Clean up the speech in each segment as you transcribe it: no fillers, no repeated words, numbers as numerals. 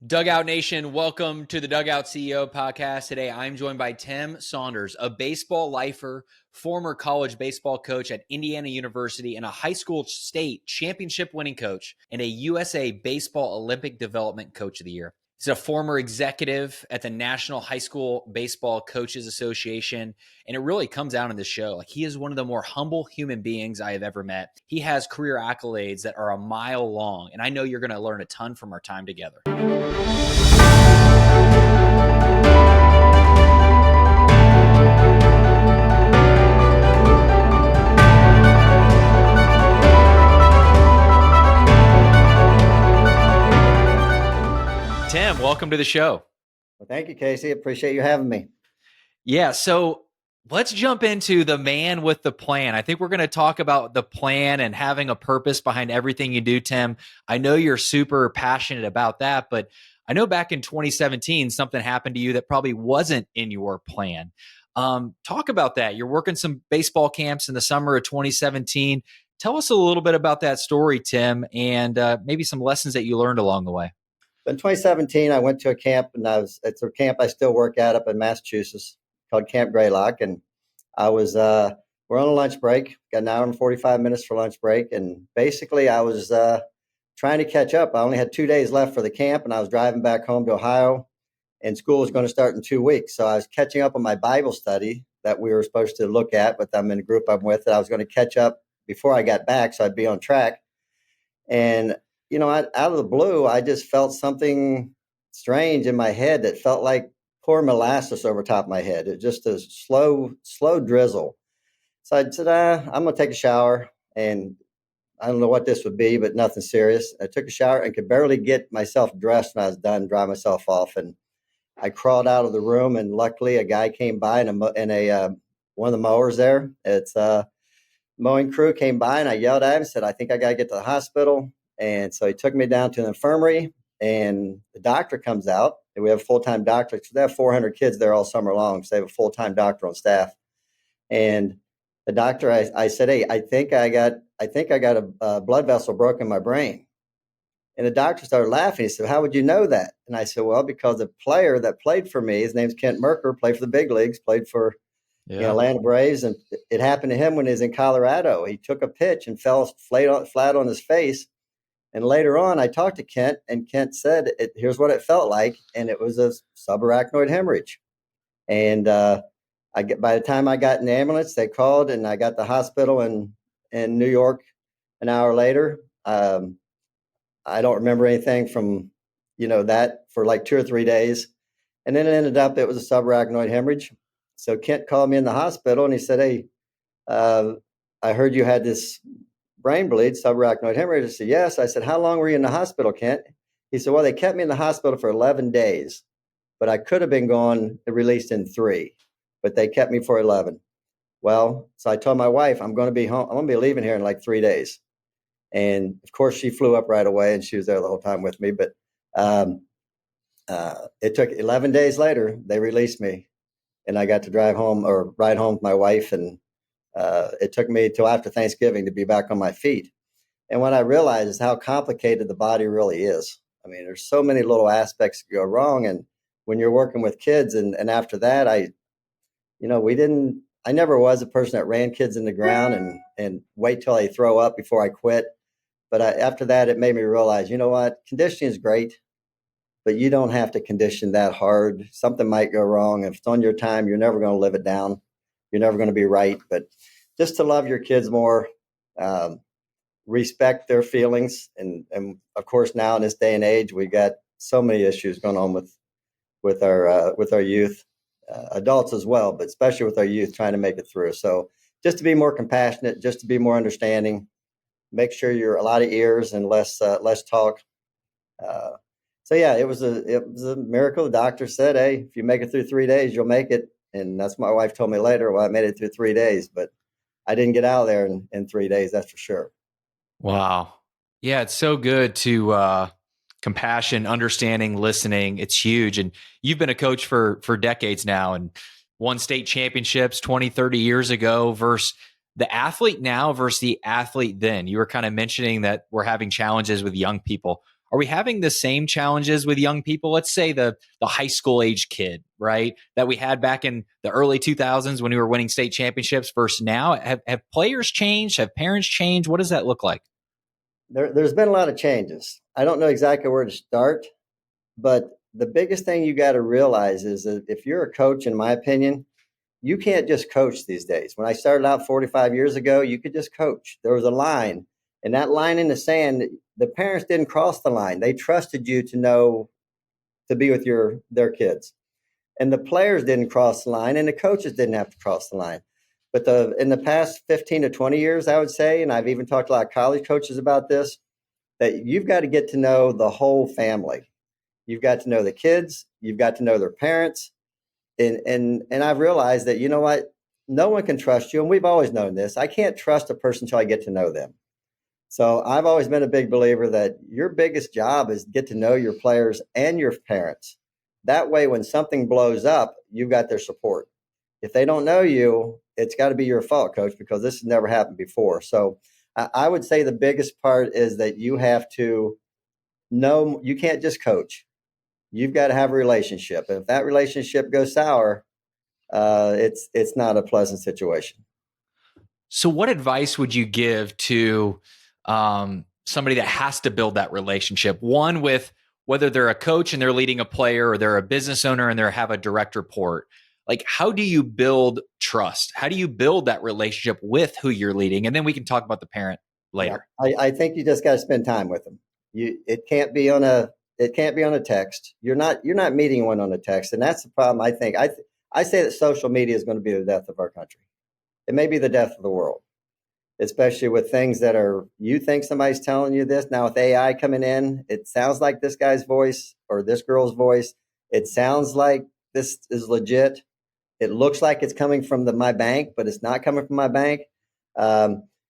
Dugout Nation, welcome to the Dugout CEO podcast. Today, I'm joined by Tim Saunders, a baseball lifer, former college baseball coach at Indiana University, and a high school state championship winning coach, and a USA Baseball Olympic Development Coach of the Year. He's a former executive at the National High School Baseball Coaches Association, and it really comes out in this show. Like, he is one of the more humble human beings I have ever met. He has career accolades that are a mile long, and I know you're going to learn a ton from our time together. Tim, welcome to the show. Well, thank you, Casey. Appreciate you having me. Yeah, so let's jump into the man with the plan. I think we're going to talk about the plan and having a purpose behind everything you do, Tim. I know you're super passionate about that, but I know back in 2017, something happened to you that probably wasn't in your plan. Talk about that. You're working some baseball camps in the summer of 2017. Tell us a little bit about that story, Tim, and maybe some lessons that you learned along the way. In 2017, I went to a camp, and it's a camp I still work at up in Massachusetts called Camp Greylock. And we're on a lunch break, got an hour and 45 minutes for lunch break. And basically I was trying to catch up. I only had 2 days left for the camp, and I was driving back home to Ohio, and school was going to start in 2 weeks. So I was catching up on my Bible study that we were supposed to look at, but I'm in a group I'm with that I was going to catch up before I got back, so I'd be on track. And out of the blue, I just felt something strange in my head that felt like pouring molasses over top of my head. It just a slow drizzle. So I said, I'm going to take a shower, and I don't know what this would be, but nothing serious. I took a shower and could barely get myself dressed when I was done, dry myself off. And I crawled out of the room, and luckily a guy came by in one of the mowers there. It's a mowing crew came by, and I yelled at him and said, I think I got to get to the hospital. And so he took me down to the infirmary, and the doctor comes out, and we have a full-time doctor. They have 400 kids there all summer long. So they have a full-time doctor on staff. And the doctor, I said, hey, I think I got a blood vessel broken in my brain. And the doctor started laughing. He said, how would you know that? And I said, well, because the player that played for me, his name's Kent Merker, played for the big leagues, played for Atlanta Braves. And it happened to him when he was in Colorado. He took a pitch and fell flat on his face. And later on, I talked to Kent, and Kent said, here's what it felt like. And it was a subarachnoid hemorrhage. And by the time I got in the ambulance, they called, and I got the hospital in New York an hour later. I don't remember anything from, that for like 2 or 3 days. And then it ended up, it was a subarachnoid hemorrhage. So Kent called me in the hospital, and he said, hey, I heard you had this brain bleed, subarachnoid hemorrhage. I said, yes. I said, how long were you in the hospital, Kent? He said, well, they kept me in the hospital for 11 days, but I could have been released in 3, but they kept me for 11. Well, so I told my wife, I'm going to be home. I'm going to be leaving here in like 3 days. And of course she flew up right away, and she was there the whole time with me. But it took 11 days later, they released me, and I got to ride home with my wife. And it took me till after Thanksgiving to be back on my feet. And what I realized is how complicated the body really is. I mean, there's so many little aspects that go wrong. And when you're working with kids, and after that, I never was a person that ran kids in the ground and wait till they throw up before I quit. But after that, it made me realize, you know what, conditioning is great, but you don't have to condition that hard. Something might go wrong. If it's on your time, you're never going to live it down. You're never going to be right. But just to love your kids more, respect their feelings. And of course, now in this day and age, we got so many issues going on with our youth, adults as well, but especially with our youth trying to make it through. So just to be more compassionate, just to be more understanding, make sure you're a lot of ears and less talk. So yeah, it was a miracle. The doctor said, hey, if you make it through 3 days, you'll make it. And that's what my wife told me later. Well, I made it through 3 days, but I didn't get out of there in 3 days. That's for sure. Wow. Yeah. It's so good to, compassion, understanding, listening. It's huge. And you've been a coach for decades now, and won state championships 20, 30 years ago versus the athlete now versus the athlete then. You were kind of mentioning that we're having challenges with young people. Are we having the same challenges with young people? Let's say the high school age kid, right, that we had back in the early 2000s when we were winning state championships versus now. Have players changed? Have parents changed? What does that look like? There's been a lot of changes. I don't know exactly where to start, but the biggest thing you got to realize is that if you're a coach, in my opinion, you can't just coach these days. When I started out 45 years ago, you could just coach. There was a line, and that line in the sand, the parents didn't cross the line. They trusted you to know to be with their kids. And the players didn't cross the line, and the coaches didn't have to cross the line. But in the past 15 to 20 years, I would say, and I've even talked to a lot of college coaches about this, that you've got to get to know the whole family. You've got to know the kids. You've got to know their parents. And I've realized that, you know what, no one can trust you. And we've always known this. I can't trust a person until I get to know them. So I've always been a big believer that your biggest job is get to know your players and your parents. That way, when something blows up, you've got their support. If they don't know you, it's got to be your fault, coach, because this has never happened before. So I would say the biggest part is that you have to know you can't just coach. You've got to have a relationship. And if that relationship goes sour, it's not a pleasant situation. So what advice would you give to somebody that has to build that relationship? One, with whether they're a coach and they're leading a player, or they're a business owner and they have a direct report. Like, how do you build trust? How do you build that relationship with who you're leading? And then we can talk about the parent later. Yeah, I think you just got to spend time with them. It can't be on a text. You're not meeting one on a text, and that's the problem. I think I say that social media is going to be the death of our country. It may be the death of the world, especially with things that you think somebody's telling you this. Now with AI coming in, it sounds like this guy's voice or this girl's voice. It sounds like this is legit. It looks like it's coming from my bank, but it's not coming from my bank.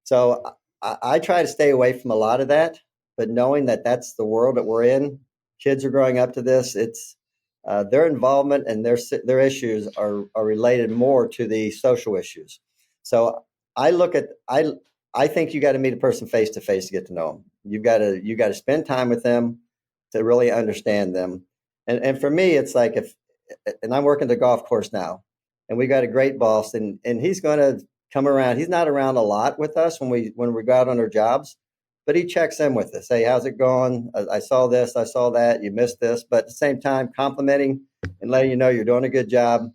So I try to stay away from a lot of that, but knowing that that's the world that we're in, kids are growing up to this. It's their involvement and their issues are related more to the social issues. So I think you got to meet a person face to face to get to know them. You got to spend time with them to really understand them. And for me, it's like and I'm working the golf course now, and we got a great boss, and he's going to come around. He's not around a lot with us when we go out on our jobs, but he checks in with us. Hey, how's it going? I saw this, I saw that. You missed this, but at the same time, complimenting and letting you know you're doing a good job.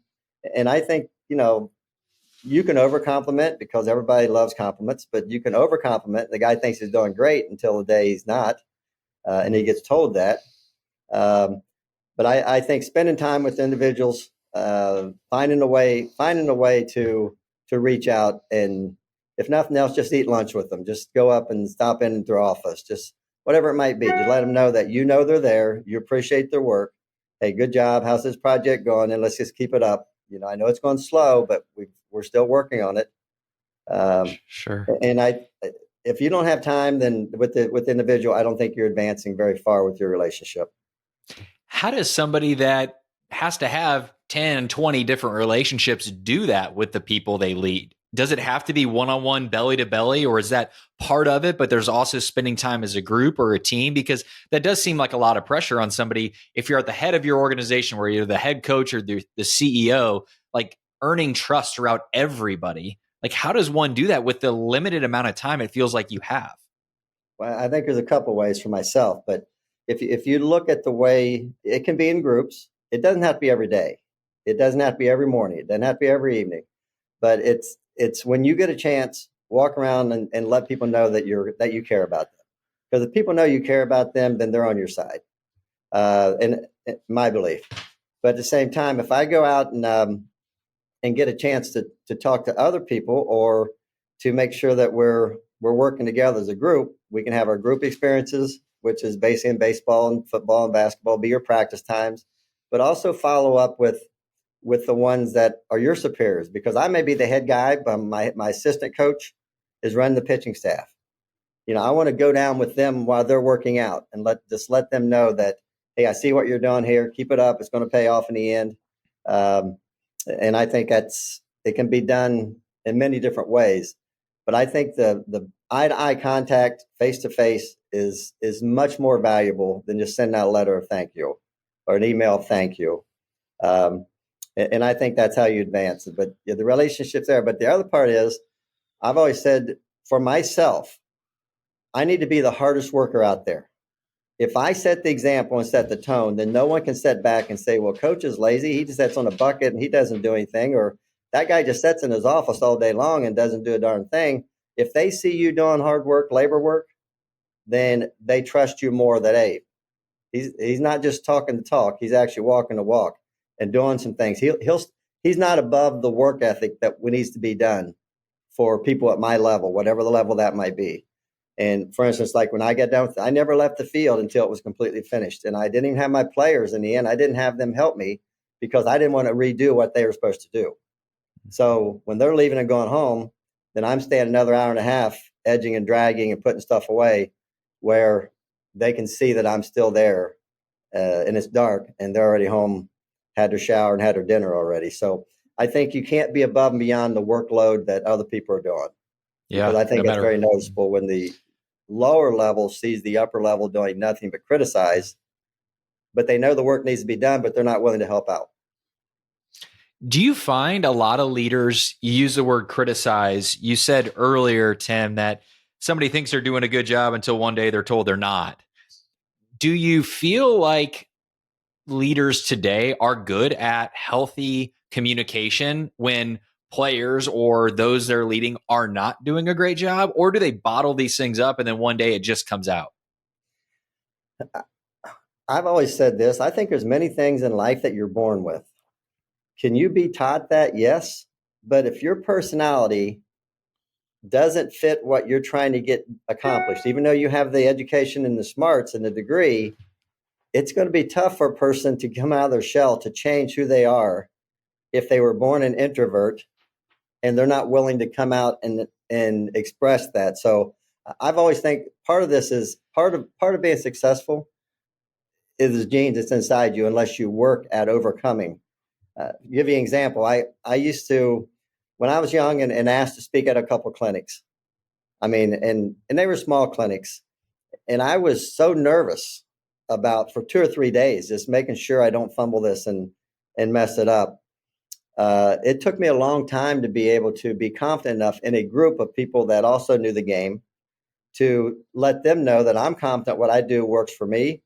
And I think you can over compliment because everybody loves compliments, but you can over compliment. The guy thinks he's doing great until the day he's not, and he gets told that. But I think spending time with individuals, finding a way to reach out, and if nothing else, just eat lunch with them. Just go up and stop in their office, just whatever it might be. Just let them know that they're there, you appreciate their work. Hey, good job. How's this project going? And let's just keep it up. I know it's going slow, but we're still working on it. Sure. And if you don't have time, then with the individual, I don't think you're advancing very far with your relationship. How does somebody that has to have 10, 20 different relationships do that with the people they lead? Does it have to be one-on-one, belly to belly, or is that part of it, but there's also spending time as a group or a team? Because that does seem like a lot of pressure on somebody. If you're at the head of your organization, where you're the head coach or the CEO, like earning trust throughout everybody, like how does one do that with the limited amount of time it feels like you have? Well, I think there's a couple ways for myself, but if you look at the way it can be in groups, it doesn't have to be every day. It doesn't have to be every morning. It doesn't have to be every evening, but it's when you get a chance, walk around and let people know that you care about them. Because if people know you care about them, then they're on your side. And my belief. But at the same time, if I go out and get a chance to talk to other people, or to make sure that we're working together as a group, we can have our group experiences, which is basically in baseball and football and basketball, be your practice times, but also follow up with the ones that are your superiors, because I may be the head guy, but my assistant coach is running the pitching staff. I want to go down with them while they're working out and let them know that, hey, I see what you're doing here. Keep it up. It's going to pay off in the end. And I think it can be done in many different ways. But I think the eye-to-eye contact, face-to-face, is much more valuable than just sending out a letter of thank you or an email of thank you. And I think that's how you advance it. But the relationship's there. But the other part is, I've always said for myself, I need to be the hardest worker out there. If I set the example and set the tone, then no one can sit back and say, well, coach is lazy. He just sits on a bucket and he doesn't do anything. Or that guy just sits in his office all day long and doesn't do a darn thing. If they see you doing hard work, labor work, then they trust you more that, hey, he's not just talking the talk. He's actually walking the walk and doing some things. He's not above the work ethic that needs to be done for people at my level, whatever the level that might be. And for instance, like when I got done with it, I never left the field until it was completely finished. And I didn't even have my players in the end. I didn't have them help me because I didn't want to redo what they were supposed to do. So when they're leaving and going home, then I'm staying another hour and a half edging and dragging and putting stuff away where they can see that I'm still there and it's dark and they're already home, had their shower and had their dinner already. So I think you can't be above and beyond the workload that other people are doing. Yeah, because I think it's very noticeable when the lower level sees the upper level doing nothing but criticize, but they know the work needs to be done, but they're not willing to help out. Do you find a lot of leaders use the word criticize? You said earlier, Tim, that somebody thinks they're doing a good job until one day they're told they're not. Do you feel like leaders today are good at healthy communication when players or those they're leading are not doing a great job? Or do they bottle these things up and then one day it just comes out? I've always said this. I think there's many things in life that you're born with. Can you be taught that? Yes. But if your personality doesn't fit what you're trying to get accomplished, even though you have the education and the smarts and the degree, it's going to be tough for a person to come out of their shell to change who they are if they were born an introvert and they're not willing to come out and express that. So I've always think part of this is part of being successful is the genes that's inside you unless you work at overcoming. Give you an example. I used to, when I was young and asked to speak at a couple of clinics, I mean, and they were small clinics, and I was so nervous for 2 or 3 days, just making sure I don't fumble this and mess it up. It took me a long time to be able to be confident enough in a group of people that also knew the game to let them know that I'm confident what I do works for me.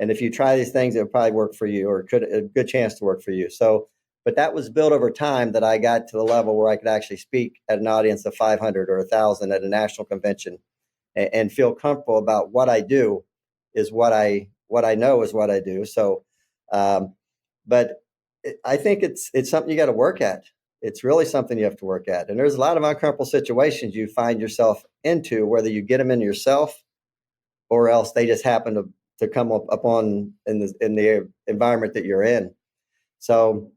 And if you try these things, it'll probably work for you, or could a good chance to work for you. So, but that was built over time that I got to the level where I could actually speak at an audience of 500 or 1,000 at a national convention and feel comfortable about what I do is what I know is what I do. So, but I think it's something you got to work at. It's really something you have to work at. And there's a lot of uncomfortable situations you find yourself into, whether you get them into yourself or else they just happen to come upon in the environment that you're in. So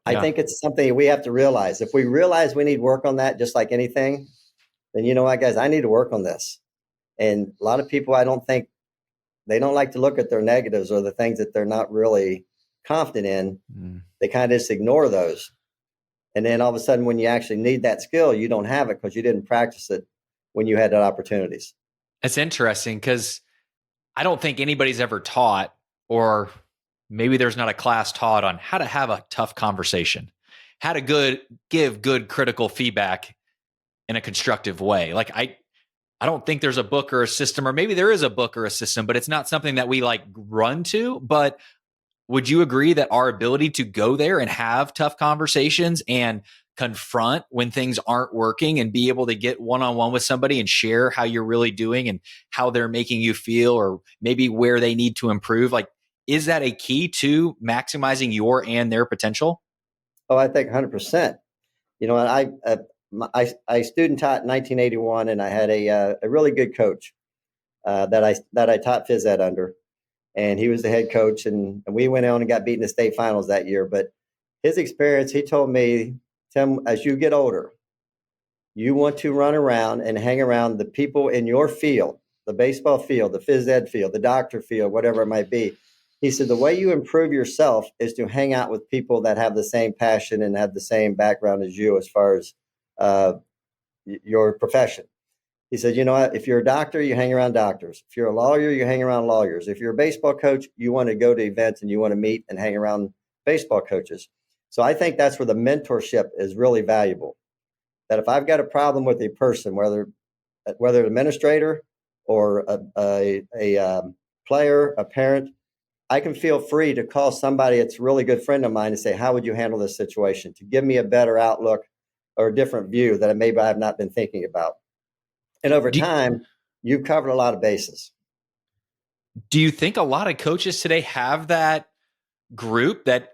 I think it's something we have to realize. If we realize we need work on that, just like anything, then you know what, guys, I need to work on this. And a lot of people, I don't think they don't like to look at their negatives or the things that they're not really confident in. They kind of just ignore those. And then all of a sudden, when you actually need that skill, you don't have it because you didn't practice it when you had the opportunities. It's interesting because I don't think anybody's ever taught, or maybe there's not a class taught on how to have a tough conversation, how to give good critical feedback in a constructive way. Like I don't think there's a book or a system, or maybe there is a book or a system, but it's not something that we like run to. But would you agree that our ability to go there and have tough conversations and confront when things aren't working and be able to get one-on-one with somebody and share how you're really doing and how they're making you feel, or maybe where they need to improve, like, is that a key to maximizing your and their potential? Oh, I think 100%. You know, I student taught in 1981, and I had a really good coach that I taught phys ed under, and he was the head coach, and we went on and got beat in the state finals that year. But his experience, he told me, Tim, as you get older, you want to run around and hang around the people in your field, the baseball field, the phys ed field, the doctor field, whatever it might be. He said, the way you improve yourself is to hang out with people that have the same passion and have the same background as you as far as your profession. He said, you know what? If you're a doctor, you hang around doctors. If you're a lawyer, you hang around lawyers. If you're a baseball coach, you want to go to events and you want to meet and hang around baseball coaches. So I think that's where the mentorship is really valuable. That if I've got a problem with a person, whether an administrator or a player, a parent, I can feel free to call somebody that's a really good friend of mine and say, how would you handle this situation? To give me a better outlook or a different view that maybe I have not been thinking about. And over time, you've covered a lot of bases. Do you think a lot of coaches today have that group that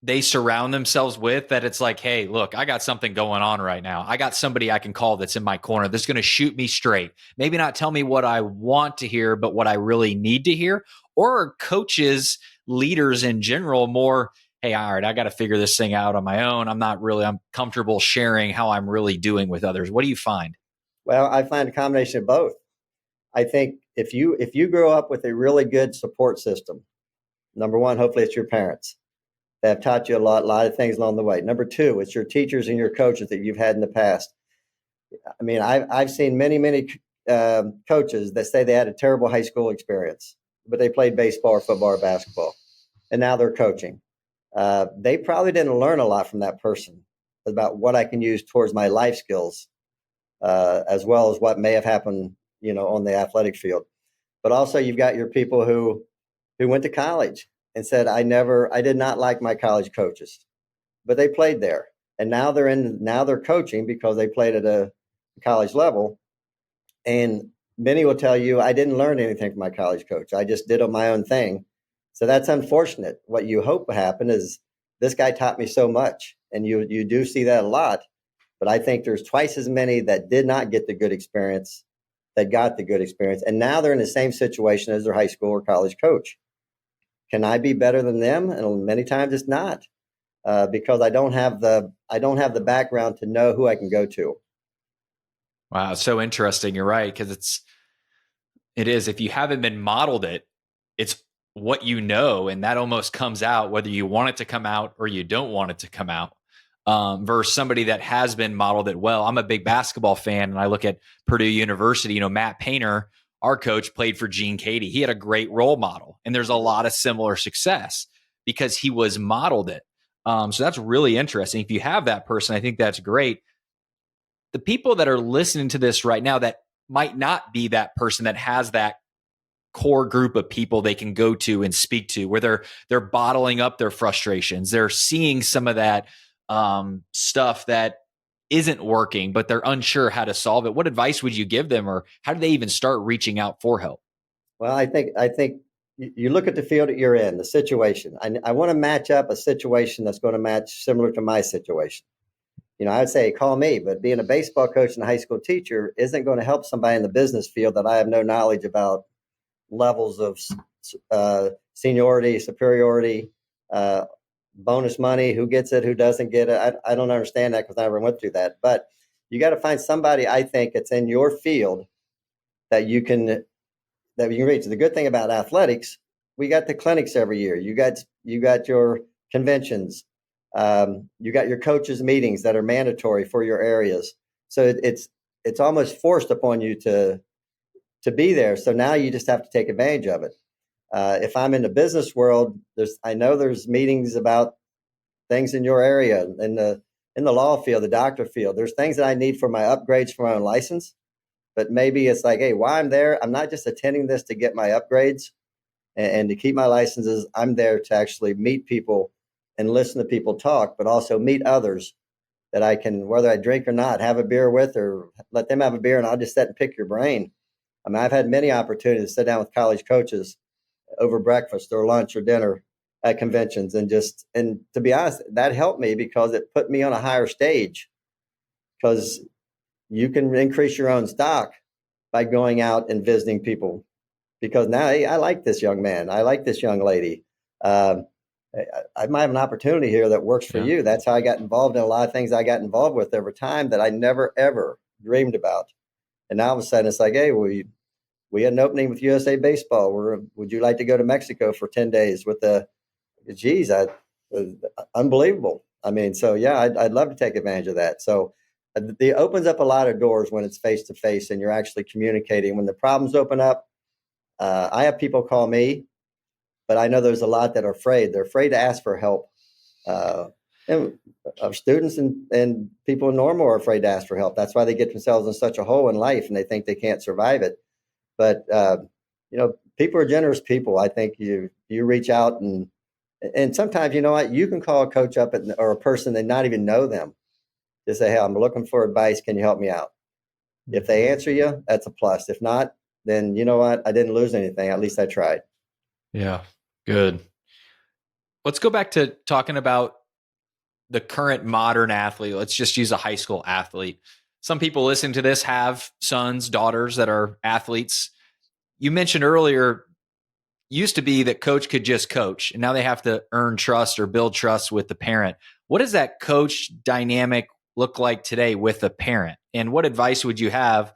they surround themselves with, that it's like, hey, look, I got something going on right now. I got somebody I can call that's in my corner that's going to shoot me straight. Maybe not tell me what I want to hear, but what I really need to hear? Or are coaches, leaders in general, more, hey, all right, I got to figure this thing out on my own. I'm comfortable sharing how I'm really doing with others. What do you find? Well, I find a combination of both. I think if you grow up with a really good support system, number one, hopefully it's your parents that have taught you a lot of things along the way. Number two, it's your teachers and your coaches that you've had in the past. I mean, I've seen many coaches that say they had a terrible high school experience, but they played baseball or football or basketball, and now they're coaching. They probably didn't learn a lot from that person about what I can use towards my life skills, as well as what may have happened, on the athletic field. But also, you've got your people who went to college and said, I did not like my college coaches, but they played there. And now they're coaching because they played at a college level. And many will tell you, I didn't learn anything from my college coach. I just did my own thing. So that's unfortunate. What you hope will happen is this guy taught me so much. And you do see that a lot. But I think there's twice as many that did not get the good experience that got the good experience. And now they're in the same situation as their high school or college coach. Can I be better than them? And many times it's not, because I don't have the background to know who I can go to. Wow, so interesting. You're right, because it is. If you haven't been modeled it's what you know, and that almost comes out whether you want it to come out or you don't want it to come out. Versus somebody that has been modeled it well. I'm a big basketball fan, and I look at Purdue University. Matt Painter, our coach, played for Gene Cady. He had a great role model, and there's a lot of similar success because he was modeled it. So that's really interesting. If you have that person, I think that's great. The people that are listening to this right now that might not be that person that has that core group of people they can go to and speak to, where they're bottling up their frustrations, they're seeing some of that stuff that isn't working, but they're unsure how to solve it. What advice would you give them, or how do they even start reaching out for help? Well, I think you look at the field that you're in, the situation. I want to match up a situation that's going to match similar to my situation. I would say call me, but being a baseball coach and a high school teacher isn't going to help somebody in the business field that I have no knowledge about levels of seniority, superiority, bonus money, who gets it, who doesn't get it. I don't understand that because I never went through that. But you got to find somebody, I think, that's in your field that you can reach. The good thing about athletics, we got the clinics every year. You got your conventions. You got your coaches meetings that are mandatory for your areas. So it's almost forced upon you to be there. So now you just have to take advantage of it. If I'm in the business world, I know there's meetings about things in your area, in the law field, the doctor field. There's things that I need for my upgrades for my own license, but maybe it's like, hey, while I'm there, I'm not just attending this to get my upgrades and to keep my licenses. I'm there to actually meet people and listen to people talk, but also meet others that I can, whether I drink or not, have a beer with, or let them have a beer and I'll just sit and pick your brain. I mean, I've had many opportunities to sit down with college coaches over breakfast or lunch or dinner at conventions, and to be honest, that helped me because it put me on a higher stage, because you can increase your own stock by going out and visiting people, because now, hey, I like this young man, I like this young lady, I might have an opportunity here that works for you. That's how I got involved in a lot of things I got involved with over time that I never ever dreamed about. And now all of a sudden it's like, hey, we had an opening with USA Baseball. Would you like to go to Mexico for 10 days with unbelievable. I mean, so yeah, I'd love to take advantage of that. So it opens up a lot of doors when it's face to face and you're actually communicating. When the problems open up, I have people call me, but I know there's a lot that are afraid. They're afraid to ask for help. And of students and people normal are afraid to ask for help. That's why they get themselves in such a hole in life and they think they can't survive it. But people are generous people. I think you reach out and sometimes, you know what, you can call a coach up or a person and not even know them. Just say, hey, I'm looking for advice. Can you help me out? If they answer you, that's a plus. If not, then you know what, I didn't lose anything. At least I tried. Yeah, good. Let's go back to talking about the current modern athlete. Let's just use a high school athlete. Some people listening to this have sons, daughters that are athletes. You mentioned earlier, used to be that coach could just coach, and now they have to earn trust or build trust with the parent. What does that coach dynamic look like today with the parent? And what advice would you have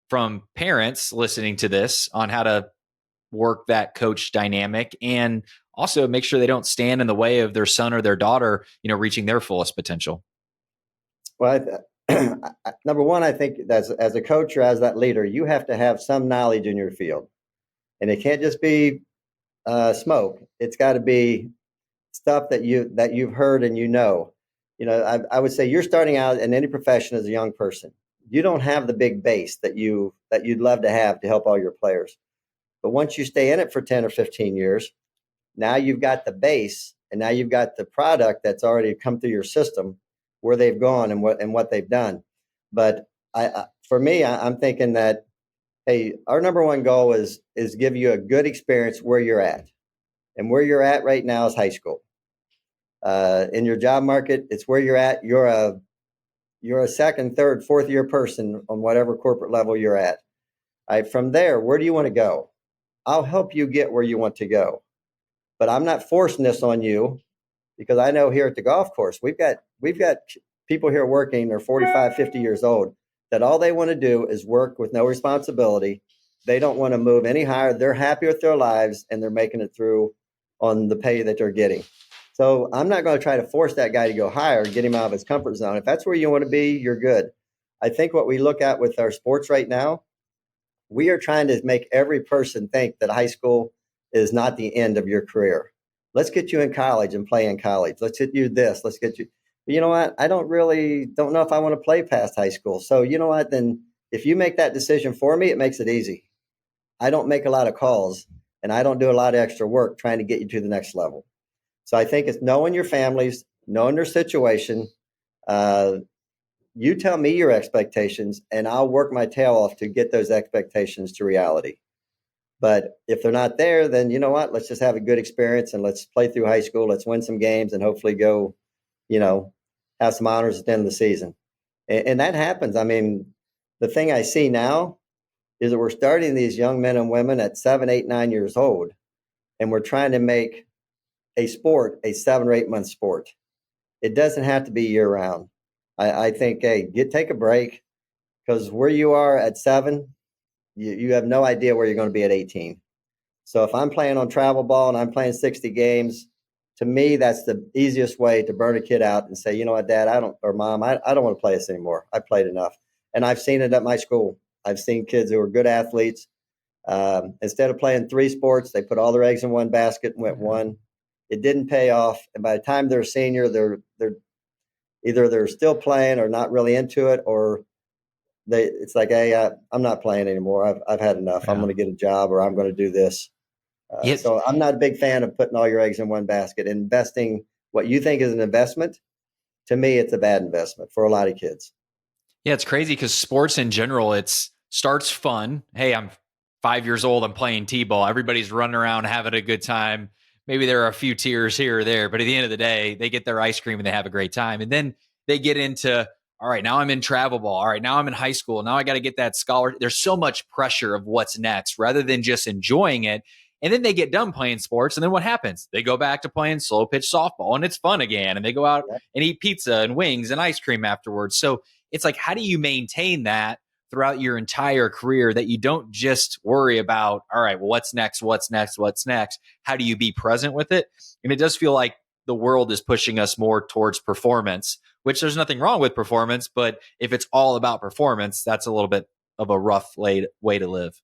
from parents listening to this on how to work that coach dynamic and also make sure they don't stand in the way of their son or their daughter, reaching their fullest potential? Well, number one, I think as a coach or as that leader, you have to have some knowledge in your field, and it can't just be smoke. It's got to be stuff that you've heard and I would say you're starting out in any profession as a young person. You don't have the big base that you'd love to have to help all your players. But once you stay in it for 10 or 15 years, now you've got the base and now you've got the product that's already come through your system, where they've gone and what they've done. But for me, I'm thinking that, hey, our number one goal is give you a good experience where you're at. And where you're at right now is high school. In your job market, it's where you're at. You're a second, third, fourth year person on whatever corporate level you're at. All right, from there, where do you want to go? I'll help you get where you want to go. But I'm not forcing this on you, because I know here at the golf course, we've got people here working, they're 45, 50 years old, that all they want to do is work with no responsibility. They don't want to move any higher. They're happy with their lives and they're making it through on the pay that they're getting. So I'm not going to try to force that guy to go higher, get him out of his comfort zone. If that's where you want to be, you're good. I think what we look at with our sports right now, we are trying to make every person think that high school is not the end of your career. Let's get you in college and play in college. Let's get you this. Let's get you. But you know what? I don't know if I want to play past high school. So you know what? Then if you make that decision for me, it makes it easy. I don't make a lot of calls and I don't do a lot of extra work trying to get you to the next level. So I think it's knowing your families, knowing their situation. You tell me your expectations and I'll work my tail off to get those expectations to reality. But if they're not there, then you know what? Let's just have a good experience and let's play through high school. Let's win some games and hopefully go, have some honors at the end of the season. And that happens. I mean, the thing I see now is that we're starting these young men and women at 7, 8, 9 years old, and we're trying to make a sport a 7 or 8 month sport. It doesn't have to be year round. I think, hey, take a break, because where you are at 7, you have no idea where you're going to be at 18. So if I'm playing on travel ball and I'm playing 60 games, to me, that's the easiest way to burn a kid out and say, you know what, Dad, or Mom, I don't want to play this anymore. I played enough. And I've seen it at my school. I've seen kids who are good athletes. Instead of playing 3 sports, they put all their eggs in one basket and went one. It didn't pay off. And by the time they're a senior, they're either they're still playing or not really into it, or it's like, hey, I'm not playing anymore. I've had enough. Yeah. I'm going to get a job, or I'm going to do this. Yes. So I'm not a big fan of putting all your eggs in one basket. Investing what you think is an investment, to me, it's a bad investment for a lot of kids. Yeah, it's crazy because sports in general, starts fun. Hey, I'm 5 years old. I'm playing t-ball. Everybody's running around having a good time. Maybe there are a few tears here or there, but at the end of the day, they get their ice cream and they have a great time. And then they get into, all right, now I'm in travel ball. All right, now I'm in high school. Now I got to get that scholarship. There's so much pressure of what's next rather than just enjoying it. And then they get done playing sports. And then what happens? They go back to playing slow pitch softball and it's fun again. And they go out and eat pizza and wings and ice cream afterwards. So it's like, how do you maintain that throughout your entire career, that you don't just worry about, all right, well, what's next? How do you be present with it? And it does feel like the world is pushing us more towards performance, which there's nothing wrong with performance, but if it's all about performance, that's a little bit of a rough way to live.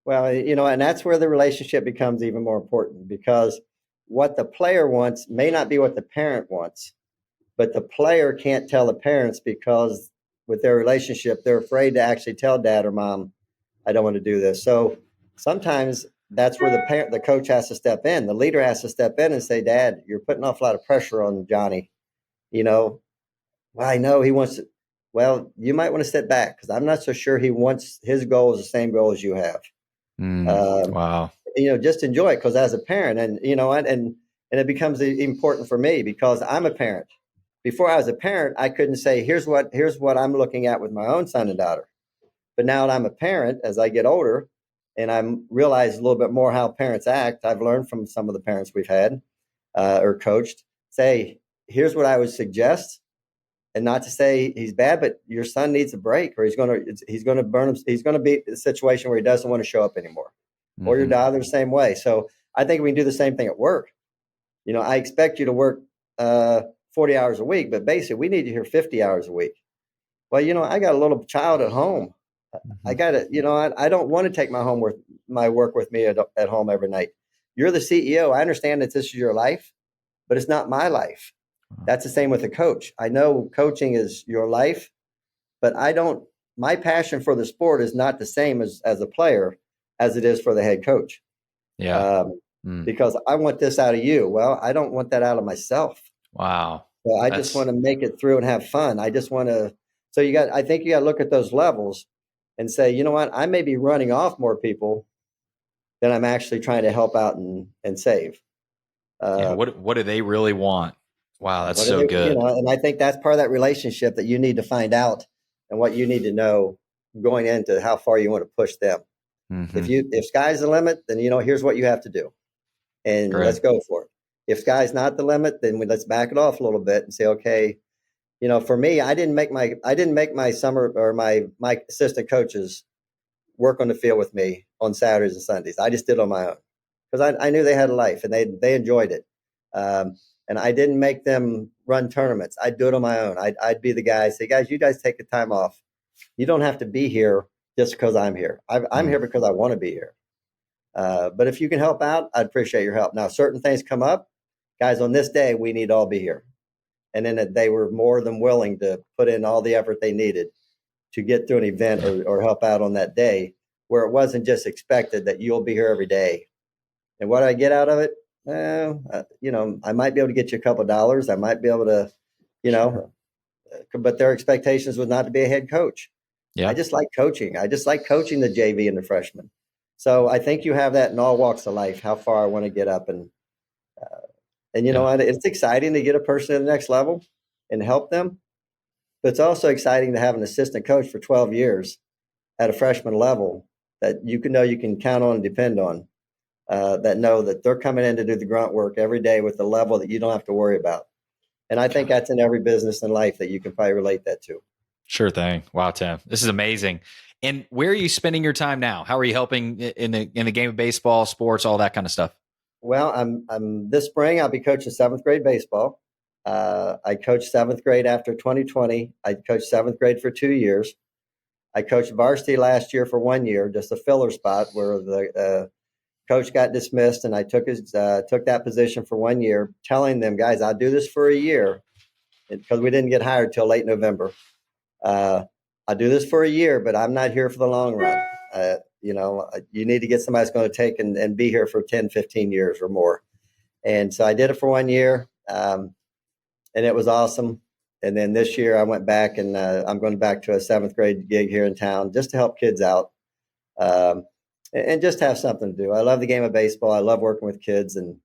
Well, and that's where the relationship becomes even more important, because what the player wants may not be what the parent wants, but the player can't tell the parents because with their relationship, they're afraid to actually tell dad or mom, I don't want to do this. So sometimes that's where the coach has to step in. The leader has to step in and say, Dad, you're putting off a lot of pressure on Johnny. Well, I know he wants to. Well, you might want to step back because I'm not so sure he wants his goal is the same goal as you have. Wow. Just enjoy it, because as a parent, and it becomes important for me because I'm a parent. Before I was a parent, I couldn't say, here's what I'm looking at with my own son and daughter. But now that I'm a parent, as I get older and I realize a little bit more how parents act, I've learned from some of the parents we've had or coached, say, here's what I would suggest. And not to say he's bad, but your son needs a break, or he's going to burn him. He's going to be in a situation where he doesn't want to show up anymore, or your daughter the same way. So I think we can do the same thing at work. I expect you to work 40 hours a week, but basically we need you here 50 hours a week. Well, I got a little child at home. I got to, I don't want to take my work with me at home every night. You're the CEO. I understand that this is your life, but it's not my life. That's the same with a coach. I know coaching is your life, but my passion for the sport is not the same as a player as it is for the head coach. Yeah. Because I want this out of you. Well, I don't want that out of myself. Wow. So I just want to make it through and have fun. I just want to, I think you got to look at those levels and say, you know what, I may be running off more people than I'm actually trying to help out and save. What do they really want? Wow, that's so good. And I think that's part of that relationship that you need to find out, and what you need to know going into how far you want to push them. If sky's the limit, then here's what you have to do, and let's go for it. If sky's not the limit, then let's back it off a little bit and say, okay, for me, I didn't make my summer or my assistant coaches work on the field with me on Saturdays and Sundays. I just did it on my own because I knew they had a life and they enjoyed it. And I didn't make them run tournaments. I'd do it on my own. I'd be the guy, say, guys, you guys take the time off. You don't have to be here just because I'm here. I'm here because I want to be here. But if you can help out, I'd appreciate your help. Now, certain things come up. Guys, on this day, we need to all be here. And then they were more than willing to put in all the effort they needed to get through an event or help out on that day, where it wasn't just expected that you'll be here every day. And what do I get out of it? I might be able to get you a couple of dollars. I might be able to, but their expectations was not to be a head coach. Yeah. I just like coaching. I just like coaching the JV and the freshmen. So I think you have that in all walks of life, how far I want to get up. And it's exciting to get a person to the next level and help them. But it's also exciting to have an assistant coach for 12 years at a freshman level that you can count on and depend on. That know that they're coming in to do the grunt work every day with a level that you don't have to worry about. And I think that's in every business in life that you can probably relate that to. Sure thing. Wow, Tim, this is amazing. And where are you spending your time now? How are you helping in the game of baseball, sports, all that kind of stuff? Well, I'm this spring, I'll be coaching 7th grade baseball. I coached 7th grade after 2020. I coached 7th grade for 2 years. I coached varsity last year for 1 year, just a filler spot where the coach got dismissed, and I took that position for 1 year, telling them, guys, I'll do this for a year, because we didn't get hired till late November. I'll do this for a year, but I'm not here for the long run. You need to get somebody that's going to take and be here for 10, 15 years or more. And so I did it for 1 year, and it was awesome. And then this year I went back, and I'm going back to a 7th grade gig here in town just to help kids out. And just have something to do. I love the game of baseball. I love working with kids, and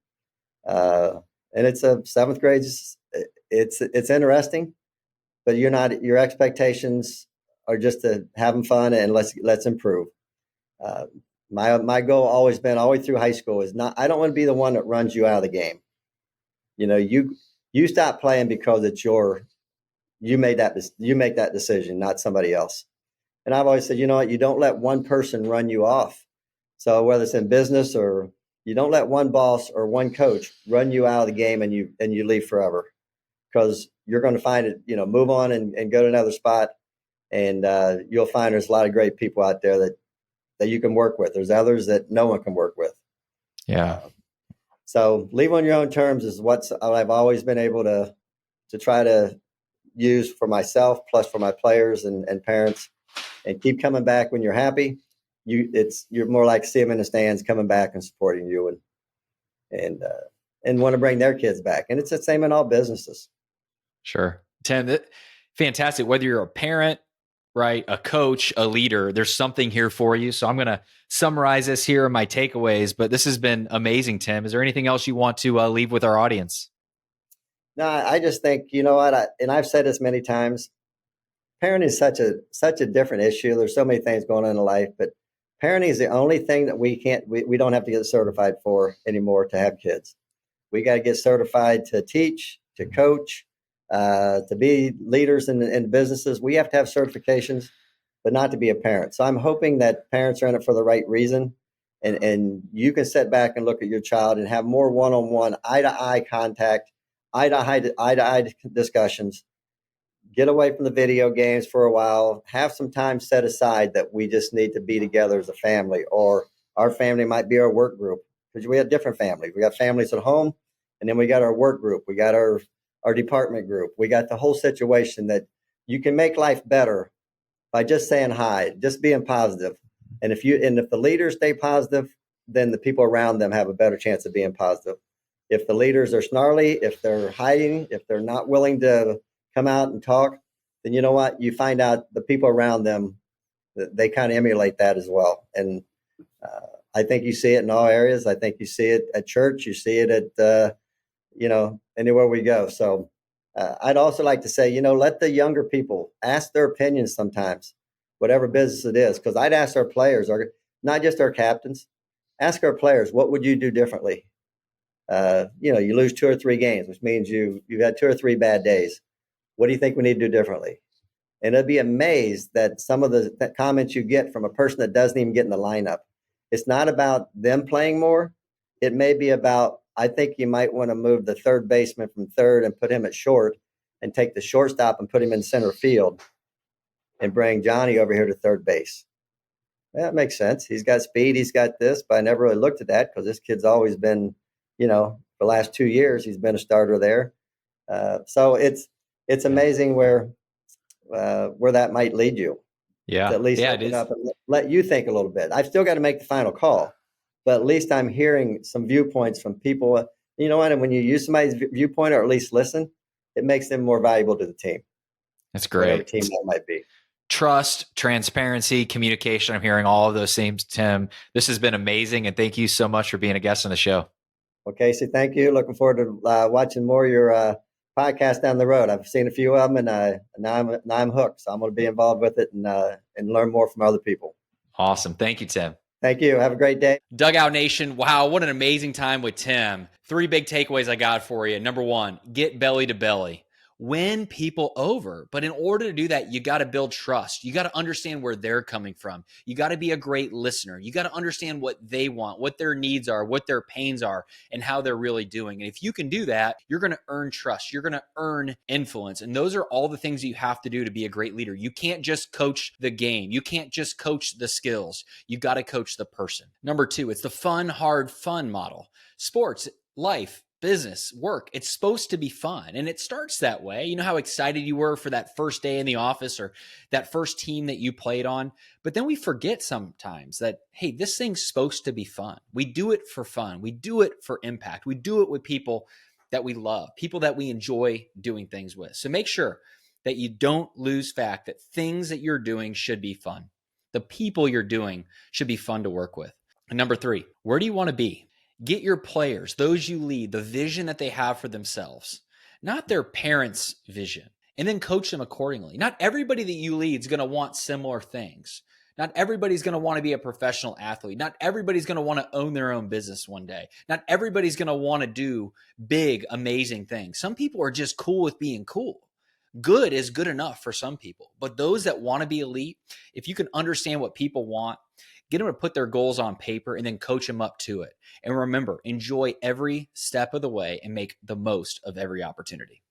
it's a 7th grade. It's interesting, but your expectations are just to have them fun and let's improve. My goal always been all the way through high school is not. I don't want to be the one that runs you out of the game. You stop playing because it's you make that decision, not somebody else. And I've always said, you don't let one person run you off. So whether it's in business or You don't let one boss or one coach run you out of the game and you leave forever, because you're going to find it, move on and go to another spot. And you'll find there's a lot of great people out there that you can work with. There's others that no one can work with. Yeah. So leave on your own terms is what I've always been able to try to use for myself, plus for my players and parents, and keep coming back when you're happy. You're more like see them in the stands coming back and supporting you and want to bring their kids back. And it's the same in all businesses. Sure. Tim, fantastic. Whether you're a parent, right, a coach, a leader, there's something here for you. So I'm going to summarize this here in my takeaways, but this has been amazing, Tim. Is there anything else you want to leave with our audience? No, I just think, you know what, and I've said this many times, parenting is such a different issue. There's so many things going on in life, but parenting is the only thing that we don't have to get certified for anymore to have kids. We got to get certified to teach, to coach, to be leaders in businesses. We have to have certifications, but not to be a parent. So I'm hoping that parents are in it for the right reason. And you can sit back and look at your child and have more one-on-one, eye-to-eye contact, eye-to-eye discussions. Get away from the video games for a while. Have some time set aside that we just need to be together as a family, or our family might be our work group, because we have different families. We got families at home, and then we got our work group. We got our department group. We got the whole situation that you can make life better by just saying hi, just being positive. And if the leaders stay positive, then the people around them have a better chance of being positive. If the leaders are snarly, if they're hiding, if they're not willing to come out and talk, then you know what? You find out the people around them, they kind of emulate that as well. And I think you see it in all areas. I think you see it at church. You see it at, anywhere we go. So I'd also like to say, let the younger people ask their opinions sometimes, whatever business it is. Because I'd ask our players, not just our captains, ask our players, what would you do differently? You lose 2 or 3 games, which means you've had 2 or 3 bad days. What do you think we need to do differently? And I'd be amazed that some of the comments you get from a person that doesn't even get in the lineup. It's not about them playing more. It may be about, I think you might want to move the third baseman from third and put him at short, and take the shortstop and put him in center field and bring Johnny over here to third base. That makes sense. He's got speed. He's got this, but I never really looked at that because this kid's always been, for the last 2 years, he's been a starter there. So it's amazing where that might lead you. Yeah. To at least open up and let you think a little bit. I've still got to make the final call, but at least I'm hearing some viewpoints from people. You know what? And when you use somebody's viewpoint, or at least listen, it makes them more valuable to the team. That's great. Whatever team that might be. Trust, transparency, communication. I'm hearing all of those things, Tim. This has been amazing, and thank you so much for being a guest on the show. Well, Casey, thank you. Looking forward to watching more of your podcast down the road. I've seen a few of them, and now I'm hooked. So I'm going to be involved with it and learn more from other people. Awesome. Thank you, Tim. Thank you. Have a great day. Dugout Nation. Wow, what an amazing time with Tim. 3 big takeaways I got for you. Number 1, get belly to belly. Win people over. But in order to do that, you got to build trust. You got to understand where they're coming from. You got to be a great listener. You got to understand what they want, what their needs are, what their pains are, and how they're really doing. And if you can do that, you're going to earn trust. You're going to earn influence. And those are all the things that you have to do to be a great leader. You can't just coach the game. You can't just coach the skills. You got to coach the person. Number 2, it's the fun, hard, fun model. Sports, life, business, work, it's supposed to be fun. And it starts that way. You know how excited you were for that first day in the office or that first team that you played on. But then we forget sometimes that, hey, this thing's supposed to be fun. We do it for fun. We do it for impact. We do it with people that we love, people that we enjoy doing things with. So make sure that you don't lose fact that things that you're doing should be fun. The people you're doing should be fun to work with. And number 3, where do you want to be? Get your players, those you lead, the vision that they have for themselves, not their parents' vision, and then coach them accordingly. Not everybody that you lead is going to want similar things. Not everybody's going to want to be a professional athlete. Not everybody's going to want to own their own business one day. Not everybody's going to want to do big, amazing things. Some people are just cool with being cool. Good is good enough for some people. But those that want to be elite, if you can understand what people want, get them to put their goals on paper, and then coach them up to it. And remember, enjoy every step of the way and make the most of every opportunity.